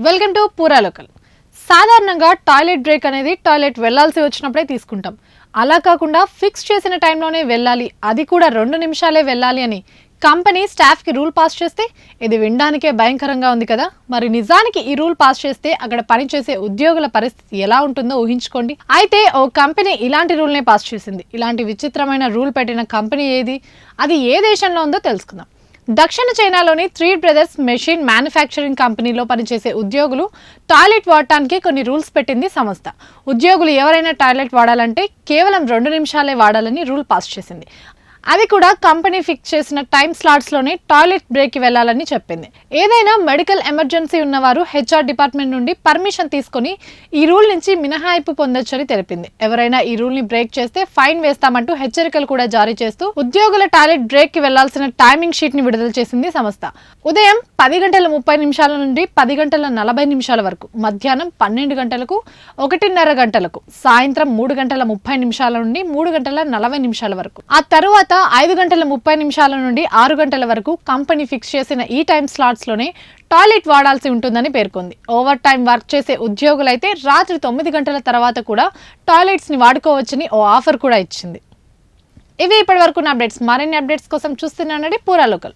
Welcome to పూరా local. సాధారణంగా toilet break అనేది టాయిలెట్ వెళ్లాల్సి వచ్చినప్పుడే తీసుకుంటాం. అలా కాకుండా ఫిక్స్ చేసిన టైంలోనే వెళ్ళాలి, అది కూడా 2 నిమిషాలే వెళ్ళాలి అని కంపెనీ స్టాఫ్కి రూల్ పాస్ చేస్తే ఇది వినడానికే భయంకరంగా ఉంది కదా. మరి నిజానికి ఈ రూల్ పాస్ చేస్తే అక్కడ పనిచేసే ఉద్యోగుల పరిస్థితి ఎలా ఉంటుందో ఊహించుకోండి. అయితే ఓ కంపెనీ ఇలాంటి రూల్నే పాస్ చేసింది. ఇలాంటి విచిత్రమైన రూల్ పెట్టిన కంపెనీ ఏది, అది ఏ దేశంలో ఉందో తెలుసుకుందాం. దక్షిణ చైనాలోని 3 బ్రదర్స్ మెషిన్ మ్యానుఫ్యాక్చరింగ్ కంపెనీలో పనిచేసే ఉద్యోగులు టాయిలెట్ వాడటానికి కొన్ని రూల్స్ పెట్టింది సంస్థ. ఉద్యోగులు ఎవరైనా టాయిలెట్ వాడాలంటే కేవలం 2 నిమిషాలే వాడాలని రూల్ పాస్ చేసింది. అది కూడా కంపెనీ ఫిక్స్ చేసిన టైం స్లాట్స్లోనే టాయిలెట్ బ్రేక్కి వెళ్లాలని చెప్పింది. ఏదైనా మెడికల్ ఎమర్జెన్సీ ఉన్నవారు HR డిపార్ట్మెంట్ నుండి పర్మిషన్ తీసుకుని ఈ రూల్ నుంచి మినహాయింపు పొందొచ్చని తెలిపింది. ఎవరైనా ఈ రూల్ ని బ్రేక్ చేస్తే ఫైన్ వేస్తామంటూ హెచ్చరికలు కూడా జారీ చేస్తూ ఉద్యోగుల టాయిలెట్ బ్రేక్ కి వెళ్లాల్సిన టైమింగ్ షీట్ ని విడుదల చేసింది సంస్థ. ఉదయం 10:30 నుండి 10:40 వరకు, మధ్యాహ్నం 12 గంటలకు 1:30 గంటలకు, సాయంత్రం 3:30 నుండి 3:40 వరకు, ఆ తరువాత 5:30 నుండి 6 గంటల వరకు కంపెనీ ఫిక్స్ చేసిన ఈ టైం స్లాట్స్ లోనే టాయిలెట్ వాడాల్సి ఉంటుందని పేర్కొంది. ఓవర్ టైం వర్క్ చేసే ఉద్యోగులైతే రాత్రి 9 గంటల తర్వాత కూడా టాయిలెట్స్ ని వాడుకోవచ్చని ఓ ఆఫర్ కూడా ఇచ్చింది. ఇవి ఇప్పటి వరకు అప్డేట్స్. మరిన్ని అప్డేట్స్ కోసం చూస్తూనే ఉండండి పూరా లోకల్.